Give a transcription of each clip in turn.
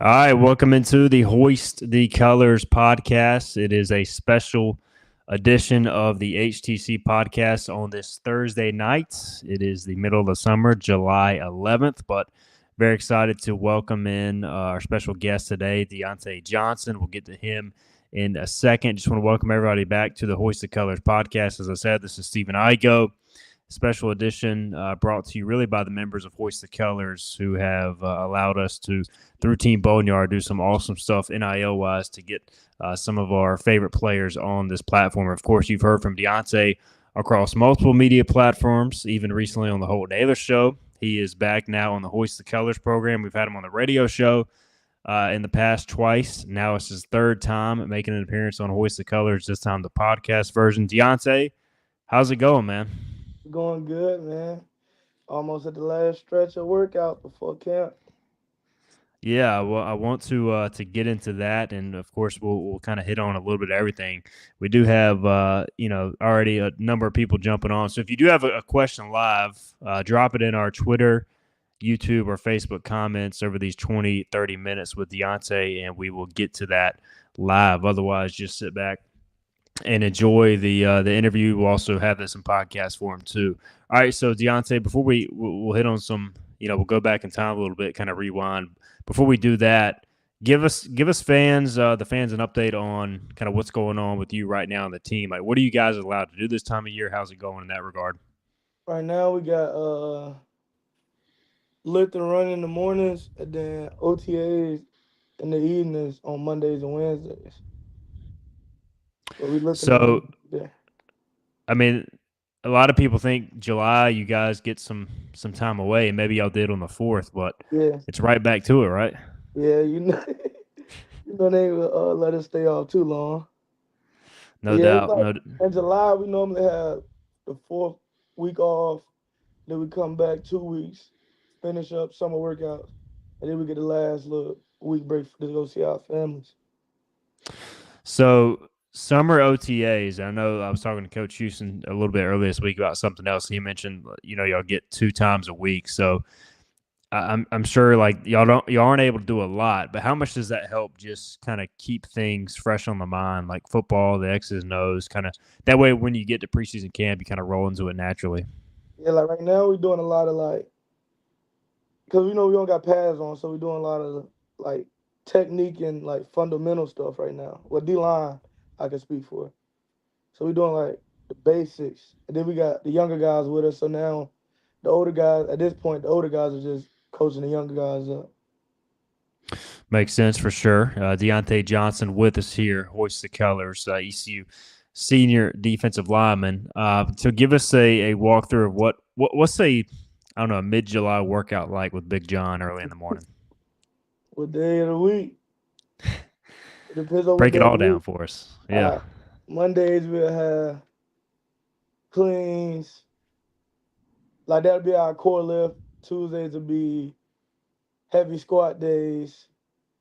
All right, welcome into the Hoist the Colors podcast. It is a special edition of the HTC podcast on this Thursday night. It is the middle of the summer, July 11th, but very excited to welcome in our special guest today, Deontay Johnson. We'll get to him in a second. Just want to welcome everybody back to the Hoist the Colors podcast. As I said, this is Stephen Igo. Special edition brought to you really by the members of Hoist the Colors who have allowed us to, through Team Boneyard, do some awesome stuff NIL-wise to get some of our favorite players on this platform. Of course, you've heard from Deontay across multiple media platforms, even recently on the Holt Naylor Show. He is back now on the Hoist the Colors program. We've had him on the radio show in the past twice. Now it's his third time making an appearance on Hoist the Colors, this time the podcast version. Deontay, how's it going, man? Going good, man. Almost at the last stretch of workout before camp. Yeah, well, I want to get into that, and of course, we'll kind of hit on a little bit of everything. We do have already a number of people jumping on. So if you do have a question live, drop it in our Twitter, YouTube, or Facebook comments over these 20, 30 minutes with Deontay, and we will get to that live. Otherwise, just sit back and enjoy the interview. We'll also have this in podcast form too. All right, so Deontay, before we'll hit on some, we'll go back in time a little bit, kind of rewind. Before we do that, give us fans, the fans, an update on kind of what's going on with you right now on the team. Like, what are you guys allowed to do this time of year? How's it going in that regard? Right now we got lift and run in the mornings, and then OTAs in the evenings on Mondays and Wednesdays. So, I mean, a lot of people think July you guys get some time away, and maybe y'all did on the 4th, but yeah, it's right back to it, right? Yeah, they let us stay off too long. No doubt. In July, we normally have the 4th week off, then we come back 2 weeks, finish up summer workouts, and then we get the last little week break to go see our families. So, summer OTAs, I know I was talking to Coach Houston a little bit earlier this week about something else. He mentioned, y'all get 2 times a week. So I'm sure like y'all aren't able to do a lot, but how much does that help just kind of keep things fresh on the mind, like football, the X's and O's, kind of that way when you get to preseason camp, you kind of roll into it naturally? Yeah, like right now we're doing a lot of because we don't got pads on, so we're doing a lot of technique and fundamental stuff right now. Well, D-line I can speak for. So we're doing the basics. And then we got the younger guys with us. So now the older guys, at this point, the older guys are just coaching the younger guys up. Makes sense for sure. Deontay Johnson with us here, Hoist the Colors, ECU senior defensive lineman. So give us a walkthrough of what's a mid-July workout like with Big John early in the morning. What day of the week? It depends on break it all down for us. Yeah. Mondays we'll have cleans. That'll be our core lift. Tuesdays will be heavy squat days.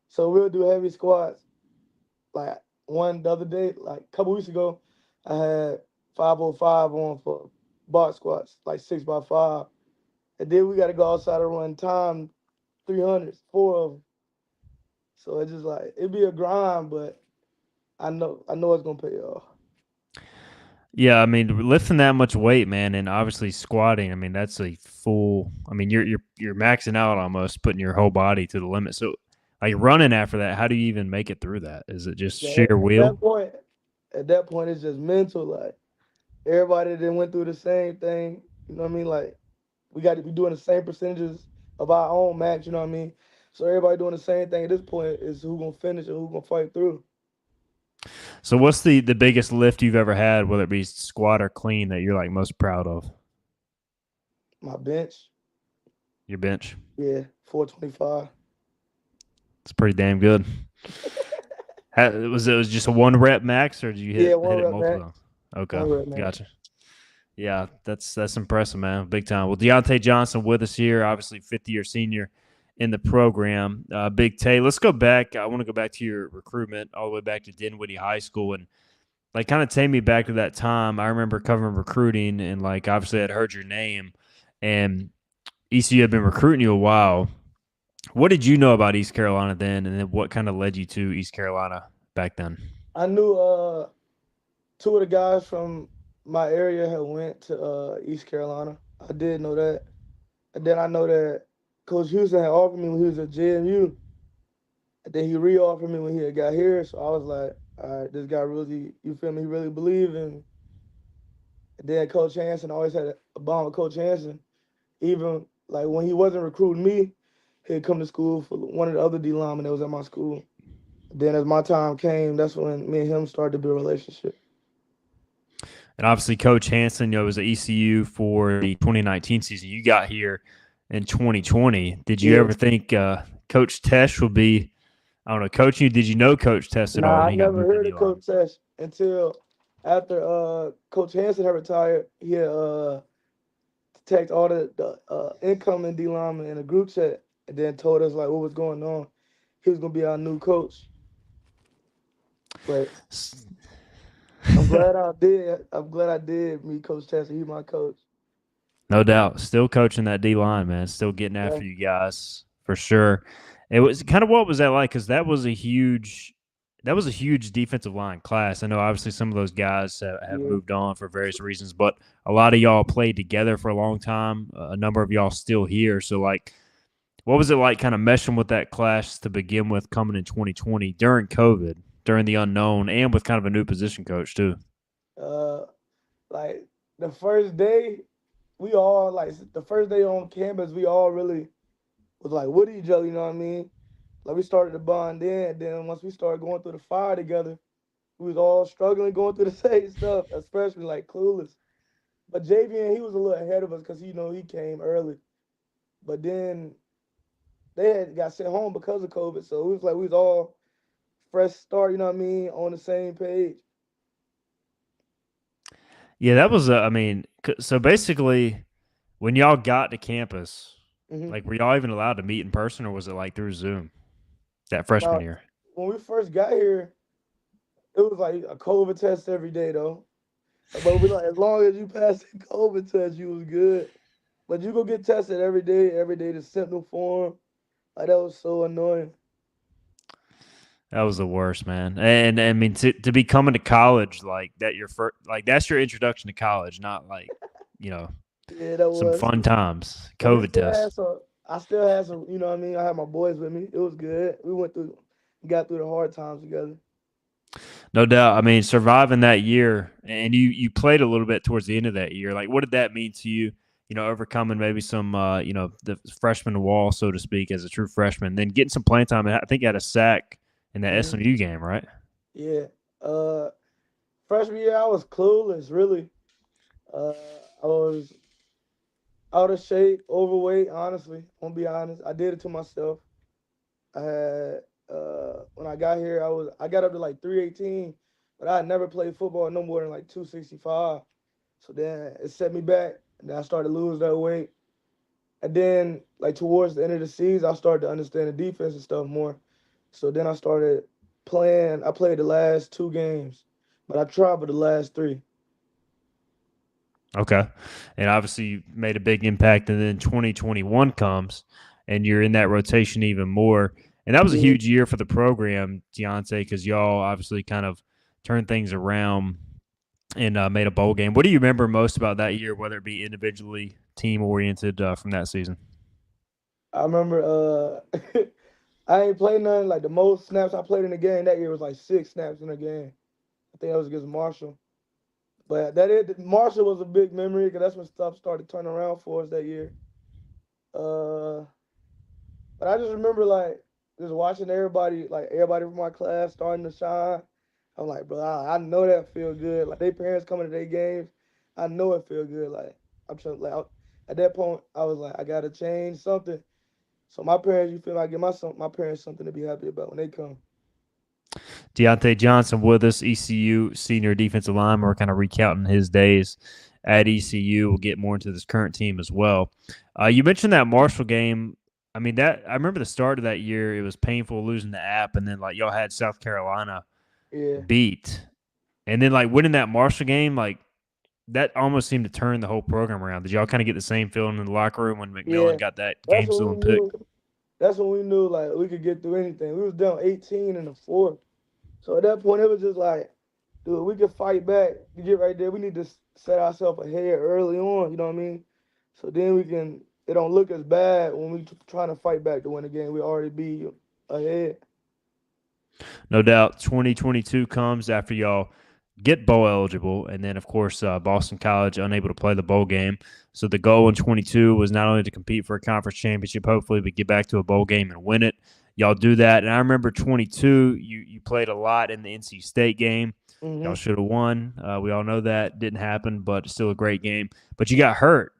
So we'll do heavy squats. One the other day, a couple weeks ago, I had 505 on for box squats, 6x5. And then we got to go outside and run time 300s, 4 of them. So it's just it'd be a grind, but I know it's gonna pay off. Yeah, I mean, lifting that much weight, man, and obviously squatting. I mean, that's a full. I mean, you're maxing out almost, putting your whole body to the limit. So, running after that, how do you even make it through that? Is it just sheer will? At that point, it's just mental. Everybody that went through the same thing. You know what I mean? We got to be doing the same percentages of our own max. You know what I mean? So everybody doing the same thing at this point is who gonna finish and who gonna fight through. So what's the biggest lift you've ever had, whether it be squat or clean, that you're most proud of? My bench. Your bench? Yeah, 425. It's pretty damn good. Was it just a 1 rep max, or did you hit it multiple? Okay, gotcha. Yeah, that's impressive, man. Big time. Well, Deontay Johnson with us here, obviously 50-year senior in the program. Big Tay, let's go back. I want to go back to your recruitment all the way back to Dinwiddie High School and kind of take me back to that time. I remember covering recruiting and obviously I'd heard your name and ECU had been recruiting you a while. What did you know about East Carolina then, and then what kind of led you to East Carolina back then? I knew two of the guys from my area had went to East Carolina. I did know that. And then I know that Coach Houston had offered me when he was at JMU. And then he re-offered me when he had got here. So I was like, all right, this guy really, you feel me, he really believed in. And then Coach Hanson, I always had a bond with Coach Hanson. Even like when he wasn't recruiting me, he'd come to school for one of the other D linemen that was at my school. Then as my time came, that's when me and him started to build a relationship. And obviously, Coach Hanson, was at ECU for the 2019 season. You got here in 2020. Did you Yeah. ever think Coach Tesh would be, I don't know, coaching you? Did you know Coach Tesh at all Nah, when I he got never moved to heard D of line? Coach Tesh until after Coach Hanson had retired. He had text all the incoming D linemen in a group chat and then told us like what was going on. He was gonna be our new coach. But I'm glad I did. I'm glad I did meet Coach Chester. He's my coach. No doubt. Still coaching that D line, man. Still getting Yeah, after you guys for sure. It was kind of what was that like? Because that was a huge defensive line class. I know obviously some of those guys have yeah. moved on for various reasons, but a lot of y'all played together for a long time. A number of y'all still here. So like, what was it like kind of meshing with that class to begin with coming in 2020 during COVID, during the unknown, and with kind of a new position coach too? Uh, like the first day, we all like the first day on campus, we all really was like with each other. You know what I mean? Like we started to bond then, and then once we started going through the fire together, we was all struggling going through the same stuff, especially like clueless. But JVN, he was a little ahead of us because he came early. But then they had got sent home because of COVID, so it was like we was all fresh start. You know what I mean? On the same page. Yeah, that was. I mean, so basically, when y'all got to campus, Hmm. like, were y'all even allowed to meet in person, or was it like through Zoom that freshman Now, year? when we first got here, it was like a COVID test every day though. But we like as long as you passed the COVID test, you was good. But you go get tested every day the symptom form. Like that was so annoying. That was the worst, man. And I mean, to be coming to college like that, your first, like that's your introduction to college, not like, you know, Yeah, that some was. fun times. But we COVID still had test. some. I still had some. You know what I mean? I had my boys with me. It was good. We got through the hard times together. No doubt. I mean, surviving that year, and you played a little bit towards the end of that year. Like, what did that mean to you? Overcoming maybe some, the freshman wall, so to speak, as a true freshman, then getting some playing time. And I think you had a sack in that Hmm. SMU game, right? Yeah. Freshman year I was clueless. Really. I was out of shape, overweight. Honestly, I'm gonna be honest. I did it to myself. I had when I got here, I got up to like 318, but I had never played football no more than like 265. So then it set me back, and then I started to lose that weight. And then like towards the end of the season, I started to understand the defense and stuff more. So then I started playing. I played the last two games, but I tried for the last three. Okay. And obviously you made a big impact, and then 2021 comes and you're in that rotation even more. And that was a Yeah, huge year for the program, Deontay, because y'all obviously kind of turned things around and made a bowl game. What do you remember most about that year, whether it be individually, team oriented from that season? I remember. I ain't played nothing like the most snaps I played in the game that year was like 6 snaps in a game. I think that was against Marshall. But Marshall was a big memory because that's when stuff started turning around for us that year. Uh, but I just remember like just watching everybody from my class starting to shine. I'm like, bro, I know that feel good. Like they parents coming to their games, I know it feel good. Like I'm trying like at that point I was like, I gotta change something. So my parents, you feel like I give my parents something to be happy about when they come. Deontay Johnson with us, ECU senior defensive lineman. We're kind of recounting his days at ECU. We'll get more into this current team as well. You mentioned that Marshall game. I mean, that I remember the start of that year. It was painful losing the app, and then like y'all had South Carolina Yeah, beat, and then like winning that Marshall game, like that almost seemed to turn the whole program around. Did y'all kind of get the same feeling in the locker room when yeah. McMillan got that That's game what we stealing pick? knew. That's when we knew like we could get through anything. We was down 18 in the fourth. So at that point, it was just like, dude, we could fight back. You get right there. We need to set ourselves ahead early on. You know what I mean? So then we can. It don't look as bad when we trying to fight back to win a game. We already be ahead. No doubt 2022 comes after y'all get bowl eligible. And then, of course, Boston College unable to play the bowl game. So the goal in 22 was not only to compete for a conference championship, hopefully, but get back to a bowl game and win it. Y'all do that. And I remember 22, you played a lot in the NC State game. Y'all Hmm. should have won. We all know that didn't happen, but still a great game. But you got hurt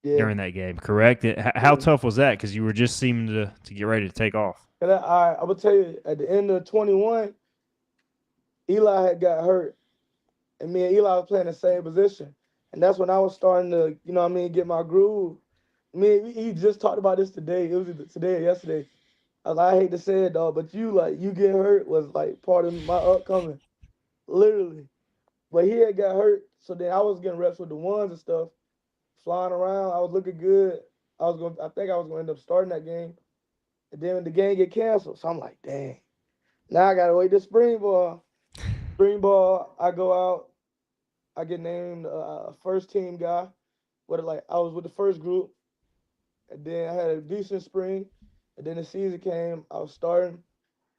Yeah. during that game, correct? How Yeah. tough was that? Because you were just seeming to get ready to take off. And I will tell you, at the end of 21, Eli had got hurt, and me and Eli was playing the same position, and that's when I was starting to, you know what I mean, get my groove. Me, he just talked about this today. It was either today or yesterday. I hate to say it, dog, but you get hurt was like part of my upcoming, literally. But he had got hurt, so then I was getting reps with the ones and stuff, flying around. I was looking good. I think I was gonna end up starting that game, and then the game get canceled. So I'm like, dang. Now I gotta wait the spring ball. Spring ball, I go out. I get named first team guy. What like I was with the first group, and then I had a decent spring, and then the season came. I was starting.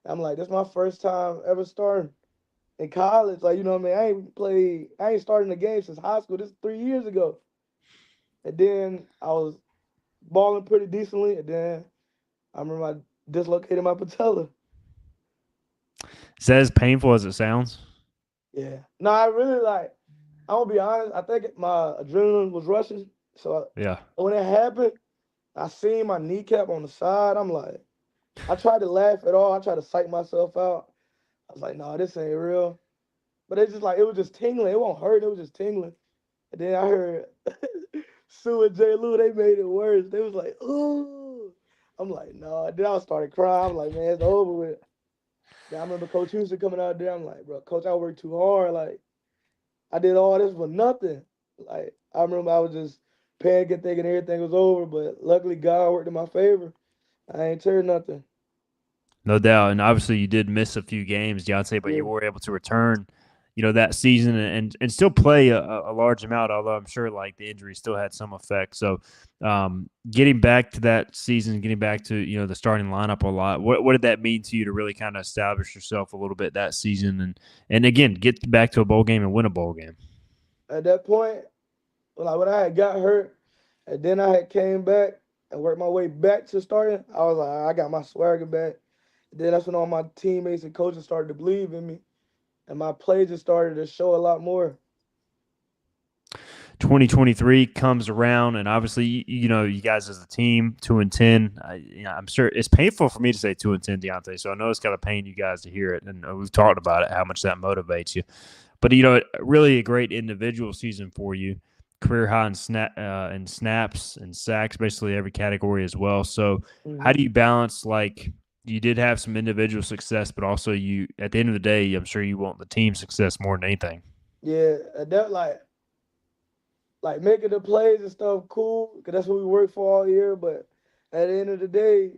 I'm like, this is my first time ever starting in college. Like, you know what I mean? I ain't starting the game since high school. This is 3 years ago. And then I was balling pretty decently, and then I remember I dislocated my patella. Is that as painful as it sounds? Yeah. No, I really like. I'm gonna be honest. I think my adrenaline was rushing. So Yeah. when it happened, I seen my kneecap on the side. I'm like, I tried to laugh at all. I tried to psych myself out. I was like, no, this ain't real. But it's just like it was just tingling. It won't hurt. It was just tingling. And then I heard Sue and J. Lou. They made it worse. They was like, ooh. I'm like, no. Then I started crying. I'm like, man, it's over with. Then I remember Coach Houston coming out there. I'm like, bro, Coach, I worked too hard. Like, I did all this for nothing. Like, I remember I was just panicking, thinking everything was over. But luckily, God worked in my favor. I ain't tear nothing. No doubt, and obviously you did miss a few games, Deontay, but Yeah. you were able to return, that season and still play a large amount. Although I'm sure like the injury still had some effect. So, getting back to that season, getting back to the starting lineup a lot. What did that mean to you to really kind of establish yourself a little bit that season and again get back to a bowl game and win a bowl game? At that point, like when I had got hurt, and then I had came back and worked my way back to starting, I was like, I got my swagger back. Then that's when all my teammates and coaches started to believe in me, and my play just started to show a lot more. 2023 comes around, and obviously, you guys as a team, 2-10. I'm sure it's painful for me to say 2-10, Deontay. So I know it's got to pain you guys to hear it, and we've talked about it, how much that motivates you. But really a great individual season for you, career high in snaps and sacks, basically every category as well. So how Hmm. do you balance like? You did have some individual success, but also at the end of the day, I'm sure you want the team success more than anything. Yeah, that like making the plays and stuff cool, because that's what we work for all year. But at the end of the day,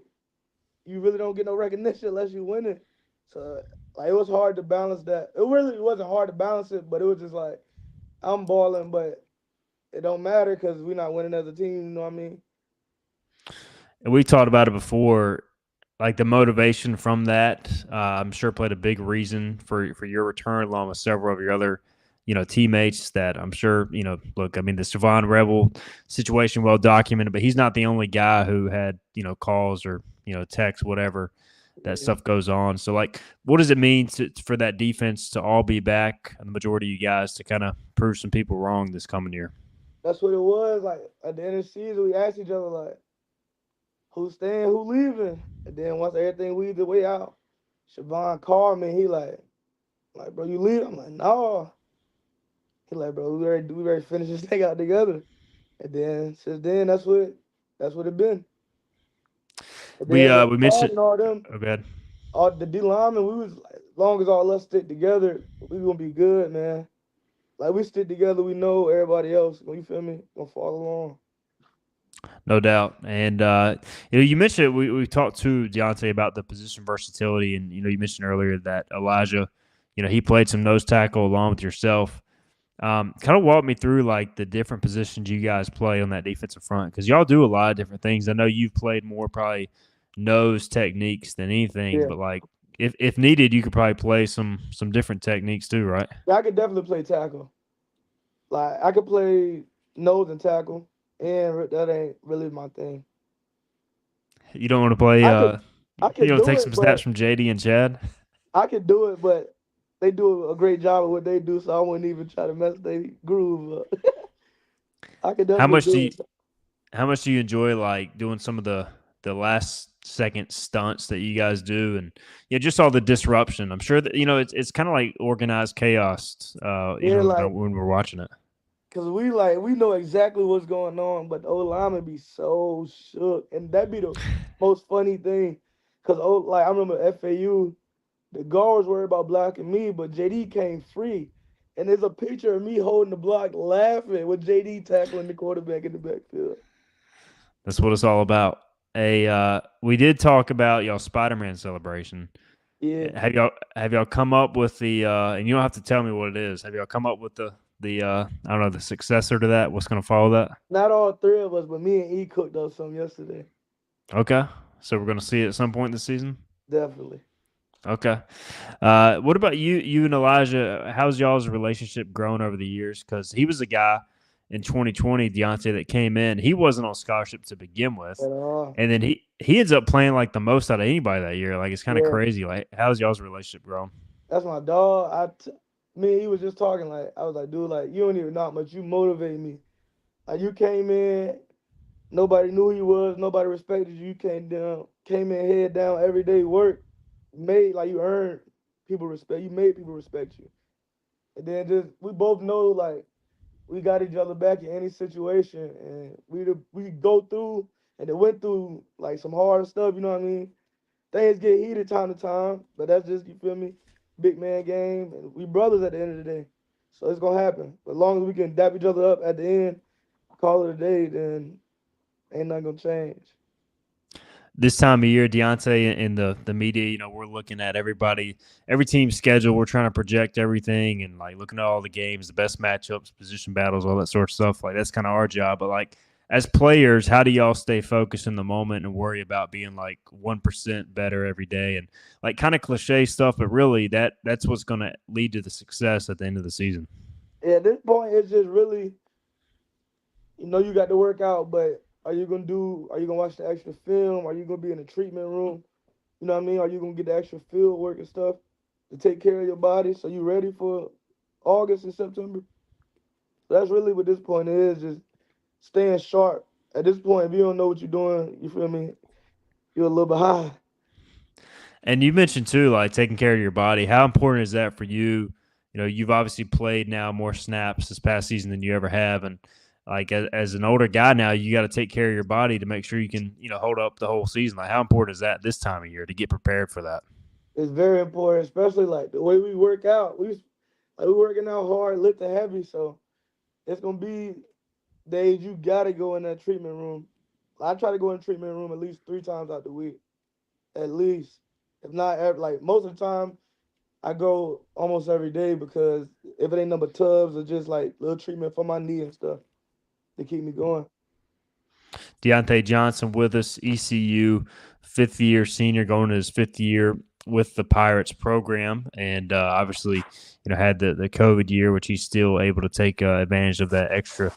you really don't get no recognition unless you win it. So like it was hard to balance that. It really wasn't hard to balance it, but it was just like I'm balling, but it don't matter because we're not winning as a team. You know what I mean? And we talked about it before, like the motivation from that. I'm sure played a big reason for your return, along with several of your other, teammates. That I'm sure, look. I mean, the Savon Rebel situation well documented, but he's not the only guy who had calls or texts, whatever. That Yeah. stuff goes on. So, like, what does it mean for that defense to all be back, and the majority of you guys to kind of prove some people wrong this coming year? That's what it was. Like at the end of the season, we asked each other like, who's staying, who leaving, and then once everything weaved the way out, Siobhan called me. He like, bro, you leave? I'm like, no. He like, bro, we ready to finish this thing out together. And then since then, that's what it been. And We then with we God mentioned. and all them, Oh, God. all the D linemen, we was like, as long as all us stick together, we gonna be good, man. Like we stick together, we know everybody else. You feel me? Gonna follow along. No doubt. And you mentioned we talked to Deontay about the position versatility, and you mentioned earlier that Elijah, he played some nose tackle along with yourself. Kind of walk me through like the different positions you guys play on that defensive front because y'all do a lot of different things. I know you've played more probably nose techniques than anything, Yeah. but like if needed, you could probably play some different techniques too, right? Yeah, I could definitely play tackle. Like I could play nose and tackle, and that ain't really my thing. You don't want to play. I could I You could don't do take some it, snaps but from JD and Chad. I could do it, but they do a great job of what they do, so I wouldn't even try to mess their groove up. I could How definitely much do do you it. How much do you enjoy like doing some of the last second stunts that you guys do, and just all the disruption? I'm sure that it's kind of like organized chaos. Yeah, like When we're watching it. cause we know exactly what's going on, but the old lineman be so shook, and that be the most funny thing. Cause I remember FAU, the guards worried about blocking me, but JD came free, and there's a picture of me holding the block, laughing with JD tackling the quarterback in the backfield. That's what it's all about. We did talk about y'all Spider-Man celebration. Yeah, Have y'all come up with the and you don't have to tell me what it is. Have y'all come up with the I don't know, the successor to that? What's going to follow that? not all three of us, but me and E cooked up some yesterday. Okay, so we're going to see it at some point this season. Definitely. Okay. What about you and Elijah? How's y'all's relationship grown over the years? Because he was a guy in 2020, Deontay, that came in. He wasn't on scholarship to begin with, At all. and then he ends up playing like the most out of anybody that year. Like it's kind of Yeah, crazy. Like how's y'all's relationship grown? that's my dog. Me and he was just talking. Like I was like, dude, like you don't even know how much you motivate me. Like you came in, nobody knew who you was, nobody respected you. You came in head down every day, work, made like you earned people respect. You made people respect you, and then just we both know like we got each other back in any situation, and we go through and it went through like some hard stuff. You know what I mean? Things get heated time to time, but that's just you feel me, big man game, and we brothers at the end of the day. So it's gonna happen. As long as we can dap each other up at the end, call it a day, then ain't nothing gonna change. This time of year, Deontay in the media, we're looking at every team's schedule. We're trying to project everything and like looking at all the games, the best matchups, position battles, all that sort of stuff. Like that's kind of our job. But like as players, how do y'all stay focused in the moment and worry about being like 1% better every day and like kind of cliche stuff, but really that's what's going to lead to the success at the end of the season. Yeah, at this point, it's just really, you got to work out, but are you gonna watch the extra film? Are you gonna be in the treatment room? You know what I mean? Are you gonna get the extra field work and stuff to take care of your body so you ready for August and September? That's really what this point is, just staying sharp. At this point, if you don't know what you're doing, you feel me? You're a little behind. And you mentioned too, like taking care of your body. How important is that for you? You've obviously played now more snaps this past season than you ever have, and like as an older guy now, you got to take care of your body to make sure you can hold up the whole season. Like how important is that this time of year to get prepared for that? It's very important, especially like the way we work out. We working out hard, lifting heavy, so it's gonna be days you gotta go in that treatment room. I try to go in the treatment room at least 3 times out the week, at least. If not, like most of the time, I go almost every day because if it ain't number tubs or just like little treatment for my knee and stuff to keep me going. Deontay Johnson with us, ECU, fifth year senior, going to his fifth year with the Pirates program, and obviously, had the COVID year, which he's still able to take advantage of that extra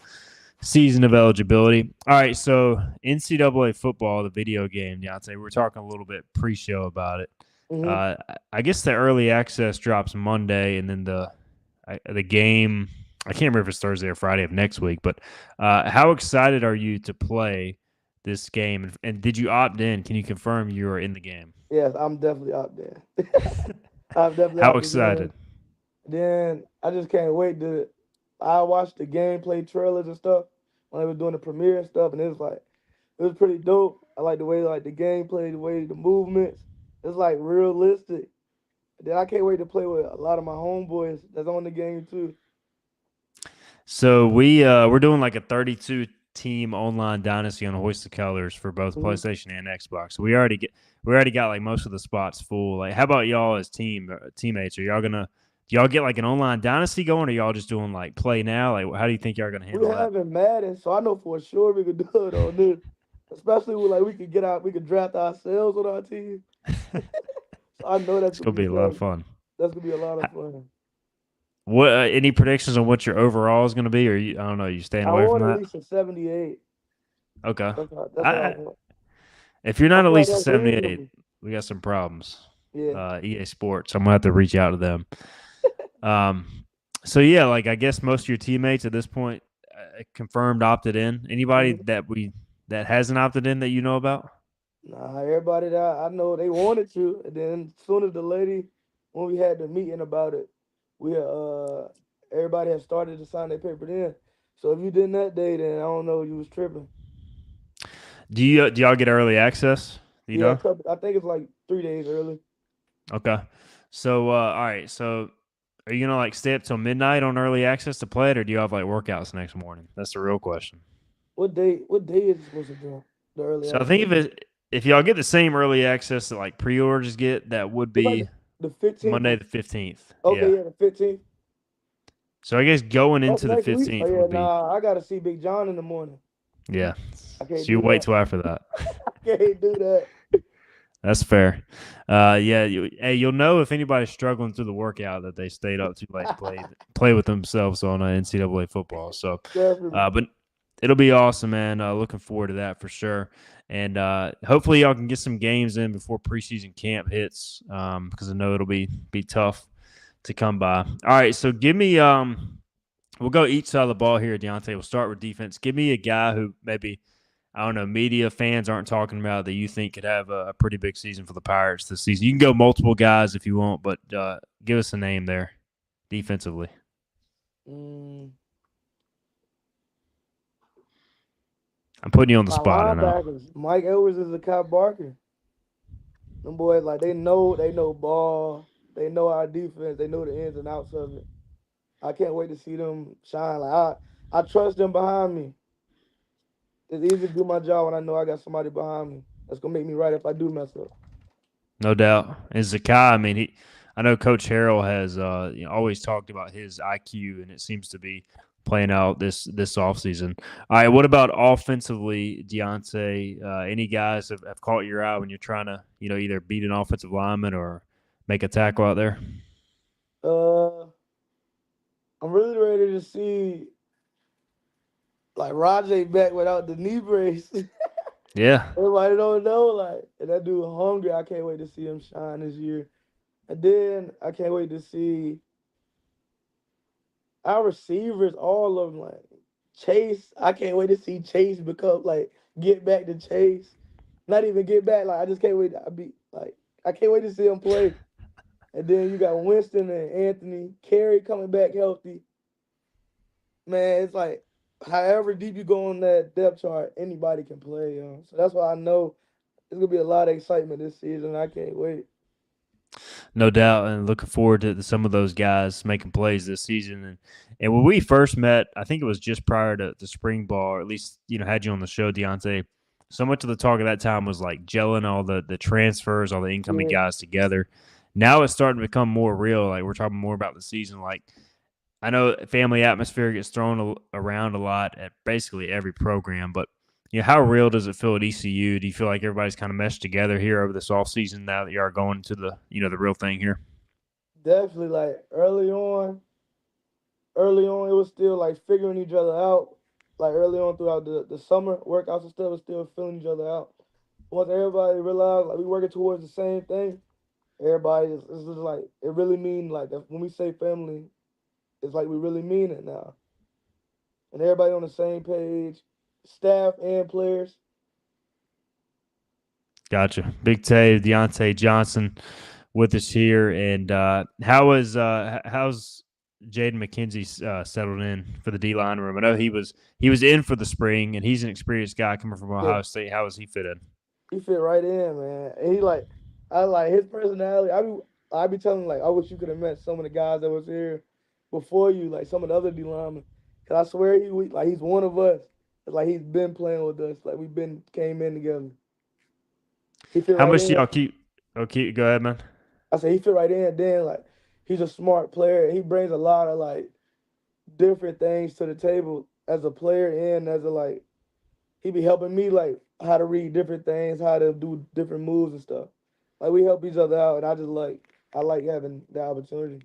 season of eligibility. All right, so NCAA football, the video game, Deontay. We were talking a little bit pre-show about it. Hmm. Uh, I guess the early access drops Monday, and then the game. I can't remember if it's Thursday or Friday of next week, but how excited are you to play this game? And did you opt in? Can you confirm you are in the game? Yes, I'm definitely out there. I'm definitely How out the game. excited? Then I just can't wait to. I watched the gameplay trailers and stuff when they were doing the premiere and stuff, and it was pretty dope. I like the way like the gameplay, the way the movements. It's like realistic. Then I can't wait to play with a lot of my homeboys that's on the game too. So we're doing like a 32 team online dynasty on Hoist the Colors for both Mhm. PlayStation and Xbox. So we already got like most of the spots full. Like, how about y'all as teammates? Are y'all gonna do y'all get like an online dynasty going, or y'all just doing like play now? Like, how do you think y'all gonna We handle that? having Madden, so I know for sure we could do it on this. Especially with like we could draft ourselves on our team. So I know that's It's gonna gonna be be a lot of fun. fun. That's gonna be a lot of Ha- fun. What any predictions on what your overall is gonna be, or I don't know, you staying I away from want at that? least a 78. Okay. That's what I I want. If you're I not at feel like least a that's 78, reasonable. we got some problems. Yeah. EA Sports. I'm gonna have to reach out to them. Um, so yeah, like I guess most of your teammates at this point confirmed opted in. Anybody Mhm. that hasn't opted in that you know about? Nah, everybody that I know they wanted to, and then as soon as the lady when we had the meeting about it, we everybody had started to sign their paper then. So if you didn't that day, then I don't know you was tripping. Do y'all get early access? Do you Yeah, know? I think it's like 3 days early. Okay. So all right. So are you gonna like stay up till midnight on early access to play it, or do you have like workouts next morning? That's the real question. What day? What day is it supposed to drop? The early So I think access. if y'all get the same early access that like pre-orders get, that would It's like be the 15th. Monday the 15th. Okay, Yeah. yeah, the 15th. So I guess going That's into the next week. Oh 15th yeah, would be, nah, I gotta see Big John in the morning. yeah. I can't So you do wait that. till after that. I can't do that. That's fair. Yeah. Hey, you'll know if anybody's struggling through the workout that they stayed up too late to play with themselves on NCAA football. So, Definitely. but it'll be awesome, man. Looking forward to that for sure. And hopefully y'all can get some games in before preseason camp hits, because I know it'll be tough to come by. All right, so give me we'll go each side of the ball here, Deontay. We'll start with defense. Give me a guy who maybe I don't know media fans aren't talking about that you think could have a pretty big season for the Pirates this season. You can go multiple guys if you want, but give us a name there defensively. Mm, I'm putting you on the my spot. I know. linebackers, Mike Edwards is a Kyle Barker. Them boys like they know ball, they know our defense, they know the ins and outs of it. I can't wait to see them shine. Like I trust them behind me. It's easy to do my job when I know I got somebody behind me that's gonna make me right if I do mess up. No doubt. And Zakai, I mean, I know Coach Harrell has always talked about his IQ, and it seems to be playing out this offseason. All right, what about offensively, Deontay? Any guys have caught your eye when you're trying to either beat an offensive lineman or make a tackle out there? Uh, I'm really ready to see like Rajay back without the knee brace. Yeah, Everybody don't know, like, and that dude hungry. I can't wait to see him shine this year. And then I can't wait to see our receivers, all of them, like Chase. I can't wait to see Chase become like get back to Chase. Not even get back. Like I just can't wait. I can't wait to see him play. And then you got Winston and Anthony Carey coming back healthy. Man, it's like however deep you go on that depth chart, anybody can play. So that's why I know it's gonna be a lot of excitement this season. I can't wait. no doubt, and looking forward to some of those guys making plays this season. And when we first met, I think it was just prior to spring ball, or at least had you on the show, Deontay. So much of the talk at that time was like gelling all the transfers, all the incoming Yeah, guys together. Now it's starting to become more real. Like we're talking more about the season. Like I know family atmosphere gets thrown around a lot at basically every program, but how real does it feel at ECU? Do you feel like everybody's kind of meshed together here over this off season now that you are going to the real thing here? definitely. Like early on, it was still like figuring each other out. Like early on throughout the summer workouts and stuff was still filling each other out. Once everybody realized like we working towards the same thing, everybody is just like it really mean like when we say family, it's like we really mean it now. And everybody on the same page, staff and players. Gotcha. Big Tay, Deontay Johnson with us here. And how's Jaden McKenzie settled in for the D line room? I know he was in for the spring, and he's an experienced guy coming from Yeah, Ohio State. How has he fit in? he fit right in, man. And he like I like his personality. I be telling like I wish you could have met some of the guys that was here before you, like some of the other D linemen. Cause I swear like he's one of us. It's like he's been playing with us. Like we've been came in together. He fit How right much do in. y'all keep? Okay, go ahead, man. I said he fit right in. Then like he's a smart player. He brings a lot of like different things to the table as a player and as a like he be helping me like how to read different things, how to do different moves and stuff. Like we help each other out, and I like having the opportunity.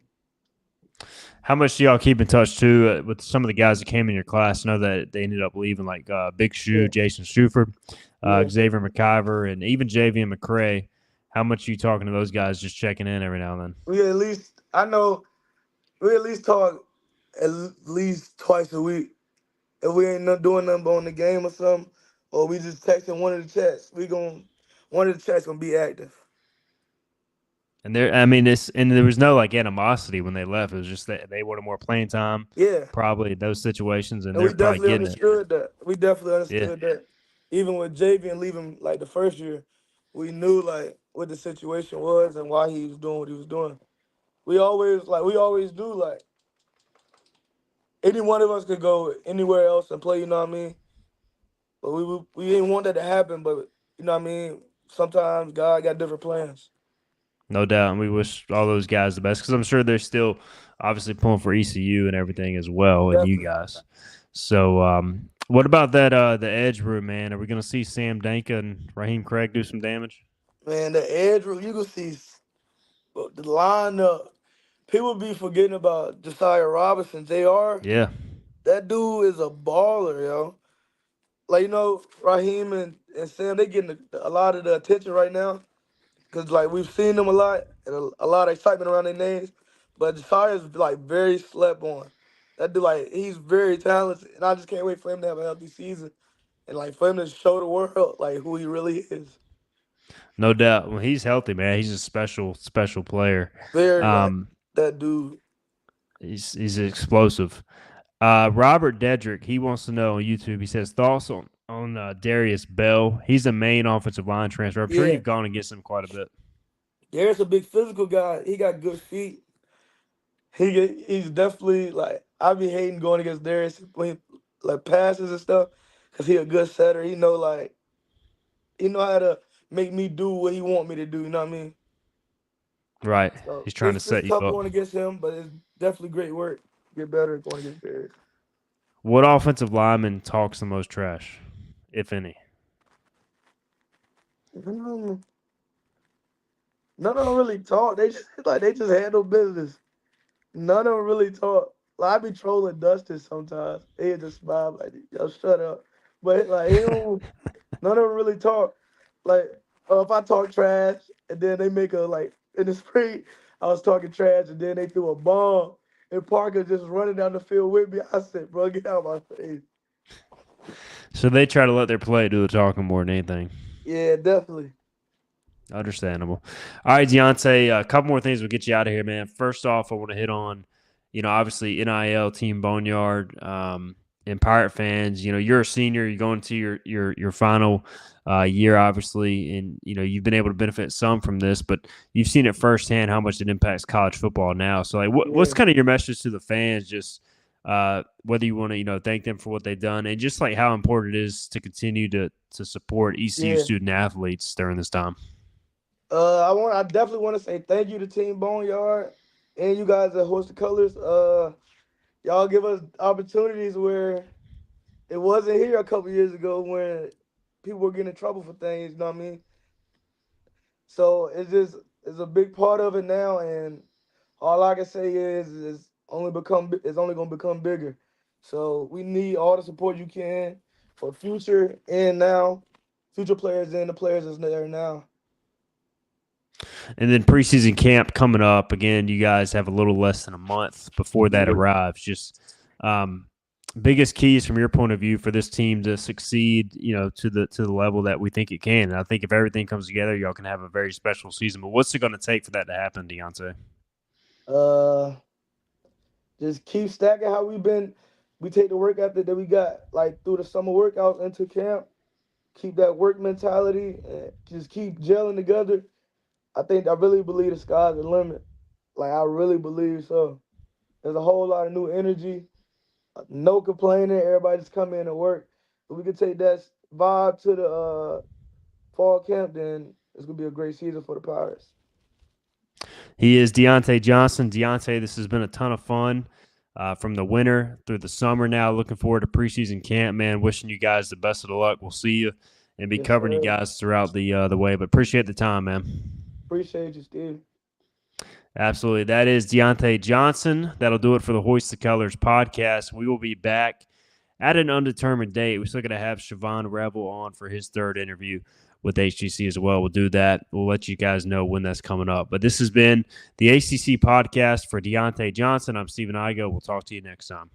How much do y'all keep in touch too with some of the guys that came in your class? I know that they ended up leaving, like Big Shoe, Yeah, Jason Struford, yeah. Xavier McIver, and even JV McCray. How much are you talking to those guys, just checking in every now and then? We at least I know we at least talk at least twice a week. If we ain't not doing nothing on the game or something, or we just texting one of the chats, we gon' one of the chats gonna be active. And I mean, and there was no like animosity when they left. It was just that they wanted more playing time, Yeah, probably in those situations, and and they're we probably definitely getting it. understood that. We definitely Yeah, understood that. Even with JV and leaving like the first year, we knew like what the situation was and why he was doing what he was doing. We always do like any one of us could go anywhere else and play. You know what I mean? But we didn't want that to happen. But you know what I mean? Sometimes God got different plans. no doubt. And we wish all those guys the best because I'm sure they're still obviously pulling for ECU and everything as well, and you Definitely, guys. So, what about that? The edge room, man. Are we going to see Sam Danka and Raheem Craig do some damage? man. The edge you can see the lineup. People be forgetting about Josiah Robinson. Jr. Yeah, That dude is a baller, yo. Like Raheem and Sam, they getting a lot of the attention right now because like we've seen them a lot and a lot of excitement around their names. But Josiah's like very slept on. That dude like he's very talented, and I just can't wait for him to have a healthy season and like for him to show the world like who he really is. no doubt. When he's healthy, man, he's a special, special player. Very like Um, that dude. he's explosive. Robert Dedrick, he wants to know on YouTube. He says thoughts on Darius Bell. He's a main offensive line transfer. I'm sure Yeah, you've gone against him quite a bit. Garrett's a big physical guy. He got good feet. He's definitely like I be hating going against Darius when he like passes and stuff because he a good setter. He know how to make me do what he want me to do. You know what I mean? Right. So He's trying to it's set you tough up. going against him, but it's definitely great work. Get better at going against Darius. What offensive lineman talks the most trash, if any? Mm, None of them really talk. They just they just handle business. None of them really talk. Like, I be trolling Dustin sometimes. He just smile like, "Yo, shut up." But like he don't. None of them really talk. Like, if I talk trash and then they make a like in the spring, I was talking trash and then they threw a bomb and Parker just running down the field with me. I said, "Bro, get out of my face." So they try to let their play do the talking more than anything. Yeah, definitely. Understandable. All right, Deontay, a couple more things will get you out of here, man. First off, I want to hit on, obviously NIL, Team Boneyard, and Pirate fans. You're a senior. You're going to your final year, obviously, and you've been able to benefit some from this, but you've seen it firsthand how much it impacts college football now. So, like, what's Yeah, kind of your message to the fans? Just whether you want to thank them for what they've done, and just like how important it is to continue to support ECU yeah. student athletes during this time. I definitely want to say thank you to Team Boneyard and you guys at Host the Colors. Y'all give us opportunities where it wasn't here a couple years ago when people were getting in trouble for things. You know what I mean? So it's a big part of it now, and all I can say is it's only gonna become bigger. So we need all the support you can for future and now, future players and the players that's there now. And then preseason camp coming up again. You guys have a little less than a month before that Yeah. arrives. Just um, biggest keys from your point of view for this team to succeed, to the level that we think it can. And I think if everything comes together, y'all can have a very special season. But what's it going to take for that to happen, Deontay? Uh, just keep stacking how we've been. We take the work ethic that we got like through the summer workouts into camp. Keep that work mentality and just keep gelling together. I really believe the sky's the limit. Like I really believe so. There's a whole lot of new energy, no complaining. Everybody just come in and work. if we can take that vibe to the fall camp, then it's gonna be a great season for the Pirates. He is Deontay Johnson. Deontay, this has been a ton of fun from the winter through the summer now. Looking forward to preseason camp, man. Wishing you guys the best of the luck. We'll see you and be Yes, covering you sir. guys throughout the way. But appreciate the time, man. Appreciate you, Steve. Absolutely. That is Deontay Johnson. That'll do it for the Hoist the Colors podcast. We will be back at an undetermined date. We're still going to have Siobhan Rebel on for his third interview with HTC as well. We'll do that. We'll let you guys know when that's coming up. But this has been the HTC podcast for Deontay Johnson. I'm Stephen Igo. We'll talk to you next time.